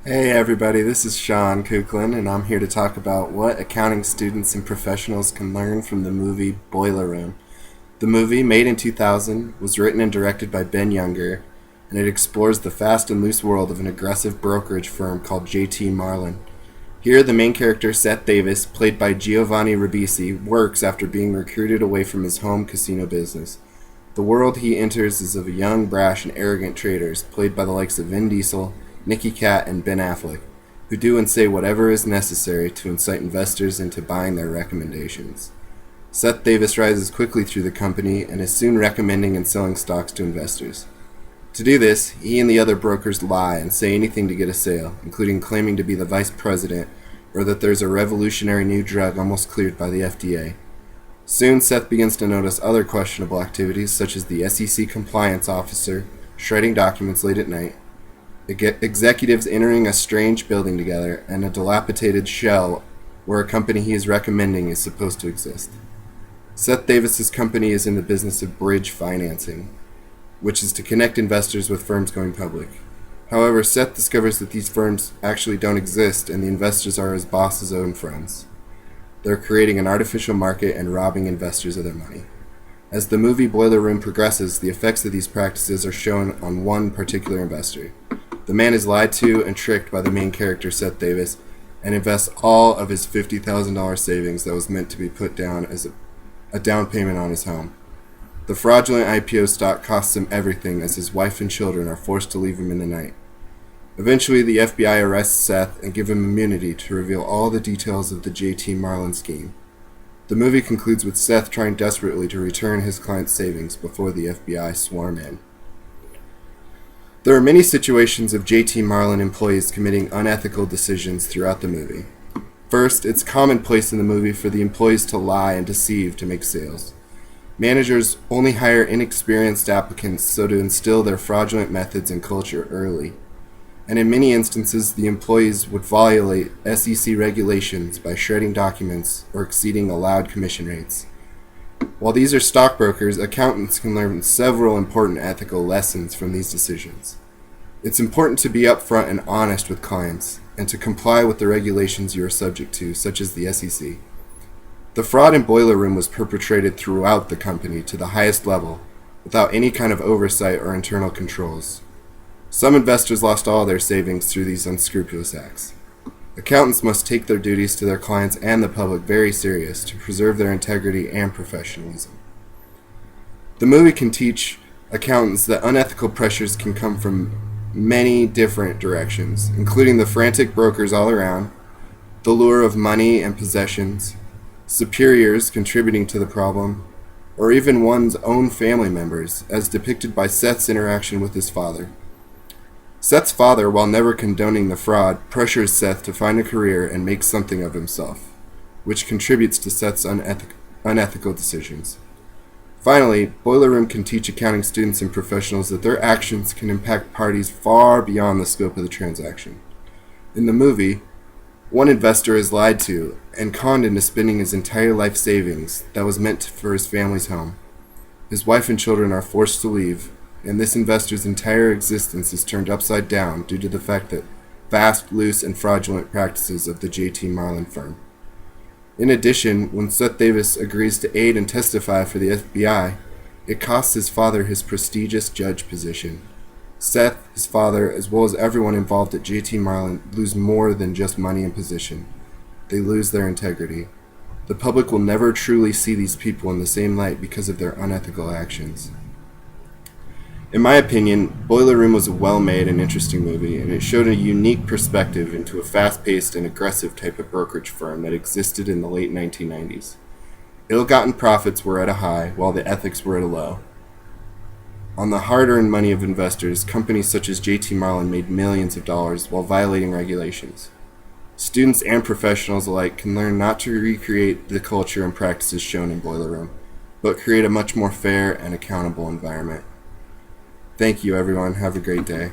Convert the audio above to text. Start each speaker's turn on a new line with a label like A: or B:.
A: Hey everybody, this is Sean Kuklin, and I'm here to talk about what accounting students and professionals can learn from the movie Boiler Room. The movie, made in 2000, was written and directed by Ben Younger, and it explores the fast and loose world of an aggressive brokerage firm called JT Marlin. Here, the main character, Seth Davis, played by Giovanni Ribisi, works after being recruited away from his home casino business. The world he enters is of young, brash, and arrogant traders, played by the likes of Vin Diesel, Nicky Katt, and Ben Affleck, who do and say whatever is necessary to incite investors into buying their recommendations. Seth Davis rises quickly through the company and is soon recommending and selling stocks to investors. To do this, he and the other brokers lie and say anything to get a sale, including claiming to be the vice president or that there's a revolutionary new drug almost cleared by the FDA. Soon, Seth begins to notice other questionable activities, such as the SEC compliance officer shredding documents late at night, executives entering a strange building together, and a dilapidated shell where a company he is recommending is supposed to exist. Seth Davis's company is in the business of bridge financing, which is to connect investors with firms going public. However, Seth discovers that these firms actually don't exist and the investors are his boss's own friends. They're creating an artificial market and robbing investors of their money. As the movie Boiler Room progresses, the effects of these practices are shown on one particular investor. The man is lied to and tricked by the main character, Seth Davis, and invests all of his $50,000 savings that was meant to be put down as a down payment on his home. The fraudulent IPO stock costs him everything as his wife and children are forced to leave him in the night. Eventually, the FBI arrests Seth and give him immunity to reveal all the details of the JT Marlin scheme. The movie concludes with Seth trying desperately to return his client's savings before the FBI swarm in. There are many situations of JT Marlin employees committing unethical decisions throughout the movie. First, it's commonplace in the movie for the employees to lie and deceive to make sales. Managers only hire inexperienced applicants so to instill their fraudulent methods and culture early. And in many instances, the employees would violate SEC regulations by shredding documents or exceeding allowed commission rates. While these are stockbrokers, accountants can learn several important ethical lessons from these decisions. It's important to be upfront and honest with clients, and to comply with the regulations you are subject to, such as the SEC. The fraud in Boiler Room was perpetrated throughout the company to the highest level, without any kind of oversight or internal controls. Some investors lost all their savings through these unscrupulous acts. Accountants must take their duties to their clients and the public very serious to preserve their integrity and professionalism. The movie can teach accountants that unethical pressures can come from many different directions, including the frantic brokers all around, the lure of money and possessions, superiors contributing to the problem, or even one's own family members, as depicted by Seth's interaction with his father. Seth's father, while never condoning the fraud, pressures Seth to find a career and make something of himself, which contributes to Seth's unethical decisions. Finally, Boiler Room can teach accounting students and professionals that their actions can impact parties far beyond the scope of the transaction. In the movie, one investor is lied to and conned into spending his entire life savings that was meant for his family's home. His wife and children are forced to leave, and this investor's entire existence is turned upside down due to the fact that fast, loose, and fraudulent practices of the JT Marlin firm. In addition, when Seth Davis agrees to aid and testify for the FBI, it costs his father his prestigious judge position. Seth, his father, as well as everyone involved at JT Marlin lose more than just money and position. They lose their integrity. The public will never truly see these people in the same light because of their unethical actions. In my opinion, Boiler Room was a well-made and interesting movie, and it showed a unique perspective into a fast-paced and aggressive type of brokerage firm that existed in the late 1990s. Ill-gotten profits were at a high, while the ethics were at a low. On the hard-earned money of investors, companies such as JT Marlin made millions of dollars while violating regulations. Students and professionals alike can learn not to recreate the culture and practices shown in Boiler Room, but create a much more fair and accountable environment. Thank you, everyone. Have a great day.